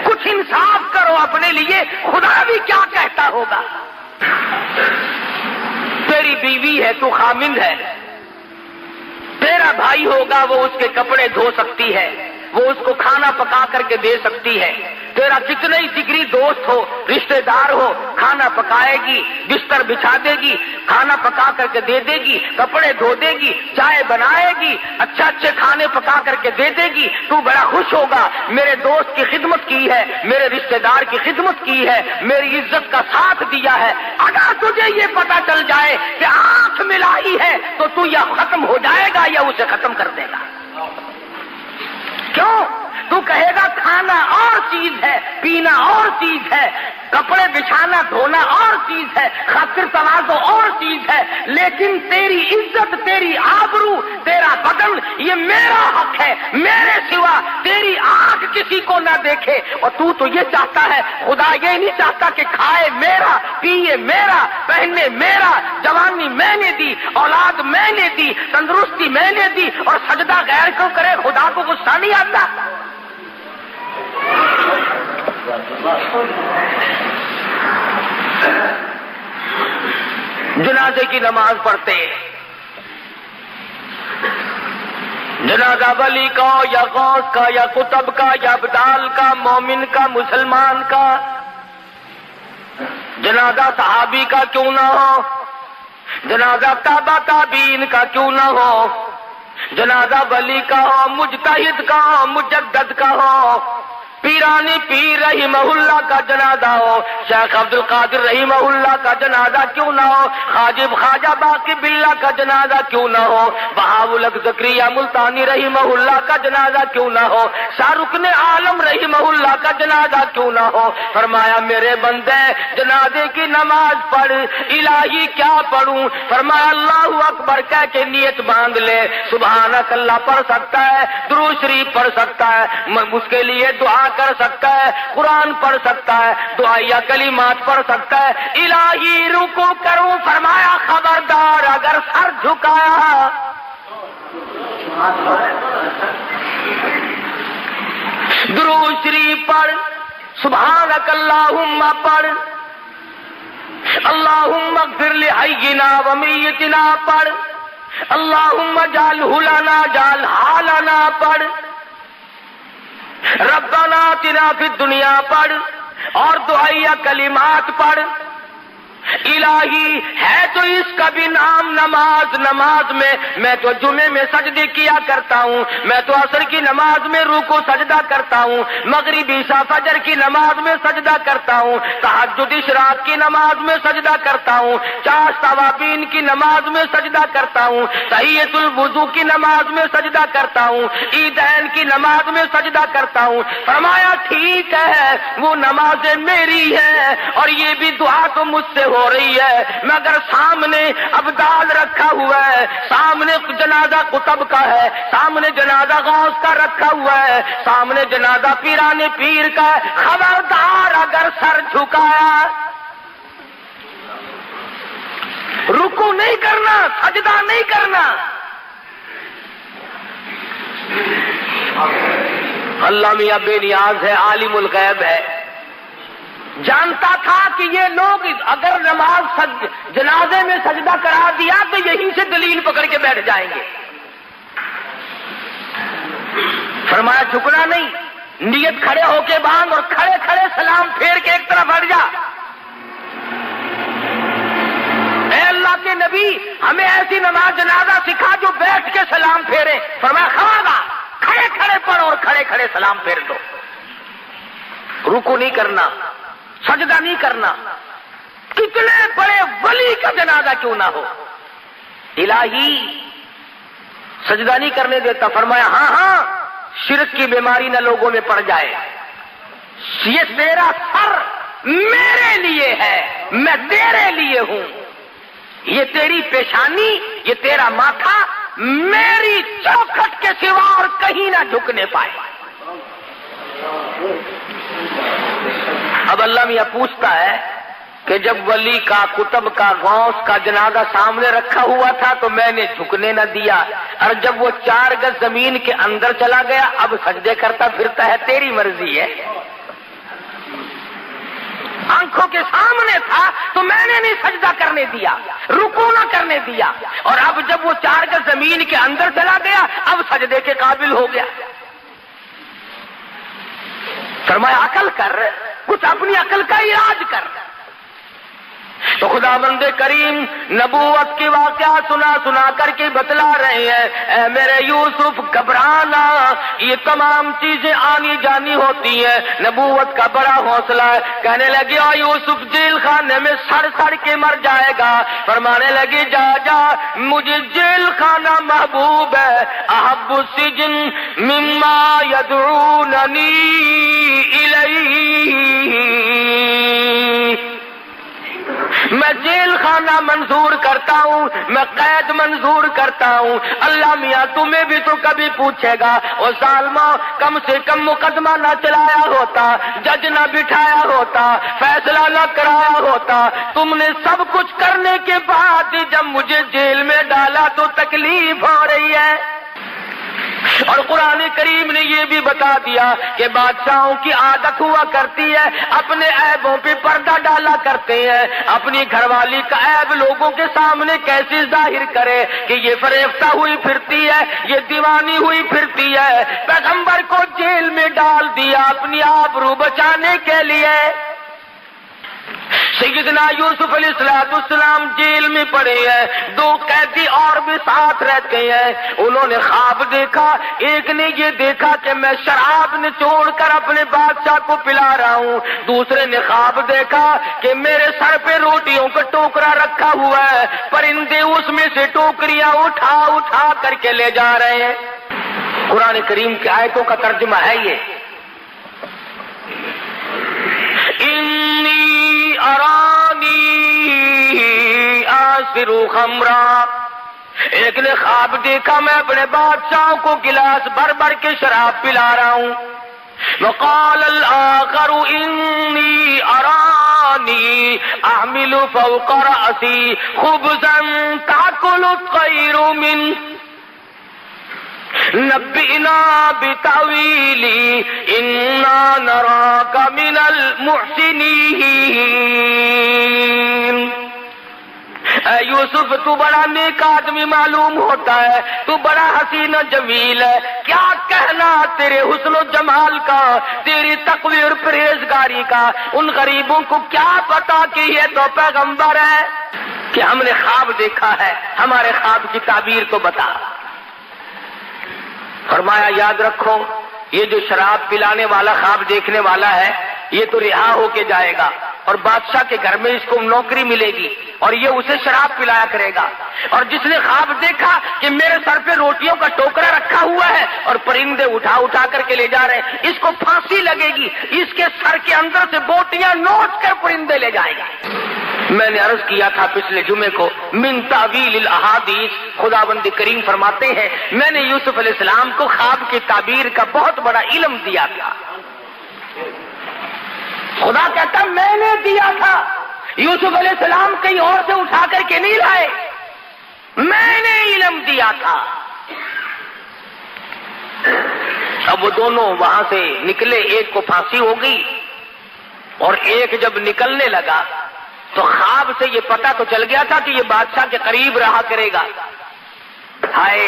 کچھ انصاف کرو اپنے لیے، خدا بھی کیا کہتا ہوگا. تیری بیوی ہے، تو خامند ہے، تیرا بھائی ہوگا وہ اس کے کپڑے دھو سکتی ہے، وہ اس کو کھانا پکا کر کے دے سکتی ہے. تیرا جتنے ہی جگری دوست ہو، رشتہ دار ہو، کھانا پکائے گی، بستر بچھا دے گی، کھانا پکا کر کے دے دے گی، کپڑے دھو دے گی، چائے بنائے گی، اچھے کھانے پکا کر کے دے دے گی. تو بڑا خوش ہوگا، میرے دوست کی خدمت کی ہے، میرے رشتہ دار کی خدمت کی ہے، میری عزت کا ساتھ دیا ہے. اگر تجھے یہ پتا چل جائے کہ آنکھ ملائی ہے تو یا ختم ہو جائے گا یا اسے ختم کر دے گا. کیوں؟ تو کہے گا کھانا اور چیز ہے، پینا اور چیز ہے، کپڑے بچھانا دھونا اور چیز ہے، خاطر تواضع اور چیز ہے، لیکن تیری عزت، تیری آبرو، تیرا بدن یہ میرا حق ہے، میرے سوا تیری آنکھ کسی کو نہ دیکھے. اور تو یہ چاہتا ہے. خدا یہ نہیں چاہتا کہ کھائے میرا، پیے میرا، پہنے میرا، جوانی میں نے دی، اولاد میں نے دی، تندرستی میں نے دی، اور سجدہ غیر کو کرے. خدا کو غصہ نہیں آتا؟ جنازے کی نماز پڑھتے، جنازہ ولی کا یا غوث کا یا قطب کا یا ابدال کا، مومن کا، مسلمان کا. جنازہ صحابی کا کیوں نہ ہو، جنازہ تابع تابعین کا کیوں نہ ہو، جنازہ ولی کا ہو، مجتہد کا ہو، مجدد کا ہو، پیرانی پیر رحمہ اللہ کا جنازہ ہو، شیخ عبد القادر رحمہ اللہ کا جنازہ کیوں نہ ہو، حاجب خواجہ باقی باللہ کا جنازہ کیوں نہ ہو، بہاء الحق زکریا ملتانی رحمہ اللہ کا جنازہ کیوں نہ ہو، شاہ رکن عالم رحمہ اللہ کا جنازہ کیوں نہ ہو. فرمایا میرے بندے جنازے کی نماز پڑھ. الہی کیا پڑھوں؟ فرمایا اللہ اکبر کہہ کے نیت باندھ لے. سبحانک اللہ پڑھ سکتا ہے، درود شریف پڑھ سکتا ہے، اس کے لیے دعا کر سکتا ہے، قرآن پڑھ سکتا ہے، دعائیہ کلمات پڑھ سکتا ہے. الہی رکوع کروں، فرمایا خبردار اگر سر جھکایا درود شریف پڑھ، سبحانک اللہم پڑھ، اللہم اغفر لحینا و میتنا پڑھ، اللہم اجعلہ لنا اجعلہا لنا پڑھ، ربنا آتنا فی الدنیا پڑھ، اور دعائیہ کلمات پڑھ. الہی ہے تو اس کا بھی نام نماز میں تو جمعے میں سجدے کیا کرتا ہوں، میں تو عصر کی نماز میں رکوع سجدہ کرتا ہوں، مغرب عشاء فجر کی نماز میں سجدہ کرتا ہوں، تہجد اشراق کی نماز میں سجدہ کرتا ہوں، چاش توابین کی نماز میں سجدہ کرتا ہوں، تحیۃ الوضو کی نماز میں سجدہ کرتا ہوں، عیدین کی نماز میں سجدہ کرتا ہوں. فرمایا ٹھیک ہے وہ نمازیں میری ہیں اور یہ بھی دعا تو مجھ سے ہو رہی ہے، مگر سامنے ابدال رکھا ہوا ہے، سامنے جنازہ قطب کا ہے، سامنے جنازہ غوث کا رکھا ہوا ہے، سامنے جنازہ پیرانے پیر کا ہے. خبردار اگر سر جھکایا، رکوع نہیں کرنا، سجدہ نہیں کرنا. اللہ میاں بے نیاز ہے، عالم الغیب ہے، جانتا تھا کہ یہ لوگ اگر نماز جنازے میں سجدہ کرا دیا تو یہیں سے دلیل پکڑ کے بیٹھ جائیں گے. فرمایا جھکنا نہیں، نیت کھڑے ہو کے باندھ اور کھڑے کھڑے سلام پھیر کے ایک طرف ہٹ جا۔ اے اللہ کے نبی، ہمیں ایسی نماز جنازہ سکھا جو بیٹھ کے سلام پھیرے۔ فرمایا خبردار، کھڑے کھڑے پڑھو اور کھڑے کھڑے سلام پھیر دو، رکو نہیں کرنا، سجدہ نہیں کرنا، کتنے بڑے ولی کا جنازہ کیوں نہ ہو، الہی سجدہ نہیں کرنے دیتا۔ فرمایا ہاں ہاں، شرک کی بیماری نہ لوگوں میں پڑ جائے، یہ تیرا سر میرے لیے ہے، میں تیرے لیے ہوں، یہ تیری پیشانی، یہ تیرا ماتھا میری چوکھٹ کے سوا اور کہیں نہ جھکنے پائے۔ اب اللہ میاں پوچھتا ہے کہ جب ولی کا، کتب کا، غوث کا جنازہ سامنے رکھا ہوا تھا تو میں نے جھکنے نہ دیا، اور جب وہ 4 گز زمین کے اندر چلا گیا اب سجدے کرتا پھرتا ہے، تیری مرضی ہے۔ آنکھوں کے سامنے تھا تو میں نے نہیں سجدہ کرنے دیا، رکوع نہ کرنے دیا، اور اب جب وہ 4 گز زمین کے اندر چلا گیا اب سجدے کے قابل ہو گیا۔ فرمایا عقل کر، کچھ اپنی عقل کا علاج کر۔ تو خدا بند کریم نبوت کی واقعہ سنا کر کے بتلا رہے ہیں، اے میرے یوسف گھبرانا، یہ تمام چیزیں آنی جانی ہوتی ہیں، نبوت کا بڑا حوصلہ ہے۔ کہنے لگی او یوسف جیل خانے میں سڑ کے مر جائے گا، فرمانے لگی جا جا، مجھے جیل خانہ محبوب ہے، احب السجن مما یدعوننی الیہ، میں جیل خانہ منظور کرتا ہوں، میں قید منظور کرتا ہوں۔ اللہ میاں تمہیں بھی تو کبھی پوچھے گا، او ظالمو کم سے کم مقدمہ نہ چلایا ہوتا، جج نہ بٹھایا ہوتا، فیصلہ نہ کرایا ہوتا، تم نے سب کچھ کرنے کے بعد جب مجھے جیل میں ڈالا تو تکلیف ہو رہی ہے۔ اور قرآن کریم نے یہ بھی بتا دیا کہ بادشاہوں کی عادت ہوا کرتی ہے، اپنے عیبوں پہ پردہ ڈالا کرتے ہیں، اپنی گھر والی کا عیب لوگوں کے سامنے کیسے ظاہر کرے کہ یہ فریفتہ ہوئی پھرتی ہے، یہ دیوانی ہوئی پھرتی ہے۔ پیغمبر کو جیل میں ڈال دیا اپنی آبرو بچانے کے لیے۔ سیدنا یوسف علیہ السلام جیل میں پڑے ہیں، 2 قیدی اور بھی ساتھ رہتے ہیں، انہوں نے خواب دیکھا، ایک نے یہ دیکھا کہ میں شراب نچوڑ کر اپنے بادشاہ کو پلا رہا ہوں، دوسرے نے خواب دیکھا کہ میرے سر پہ روٹیوں کا ٹوکرا رکھا ہوا ہے، پرندے اس میں سے ٹوکریاں اٹھا کر کے لے جا رہے ہیں۔ قرآن کریم کی آیتوں کا ترجمہ ہے یہ، انی ارانی آسر خمرا، ایک نے خواب دیکھا میں اپنے بادشاہوں کو گلاس بھر بھر کے شراب پلا رہا ہوں۔ وقال الآخر انی ارانی احمل فوق رأسی خبزا تأکل الطیر منہ نبئنا بتاویلی انا نراک من المحسنین۔ اے یوسف تو بڑا نیک آدمی معلوم ہوتا ہے، تو بڑا حسین و جمیل ہے، کیا کہنا تیرے حسن و جمال کا، تیری تقوی اور پرہیزگاری کا، ان غریبوں کو کیا پتا کہ یہ تو پیغمبر ہے، کہ ہم نے خواب دیکھا ہے، ہمارے خواب کی تعبیر تو بتا۔ فرمایا یاد رکھو یہ جو شراب پلانے والا خواب دیکھنے والا ہے یہ تو رہا ہو کے جائے گا، اور بادشاہ کے گھر میں اس کو نوکری ملے گی اور یہ اسے شراب پلایا کرے گا، اور جس نے خواب دیکھا کہ میرے سر پہ روٹیوں کا ٹوکرا رکھا ہوا ہے اور پرندے اٹھا کر کے لے جا رہے ہیں، اس کو پھانسی لگے گی، اس کے سر کے اندر سے بوٹیاں نوچ کر پرندے لے جائے گا۔ میں نے عرض کیا تھا پچھلے جمعے کو، من تعویل الاحادیث، خداوند کریم فرماتے ہیں میں نے یوسف علیہ السلام کو خواب کی تعبیر کا بہت بڑا علم دیا تھا۔ خدا کہتا میں نے دیا تھا، یوسف علیہ السلام کہیں اور سے اٹھا کر کے نہیں لائے، میں نے علم دیا تھا۔ اب وہ دونوں وہاں سے نکلے، ایک کو پھانسی ہو گئی اور ایک جب نکلنے لگا تو خواب سے یہ پتہ تو چل گیا تھا کہ یہ بادشاہ کے قریب رہا کرے گا۔ ہائے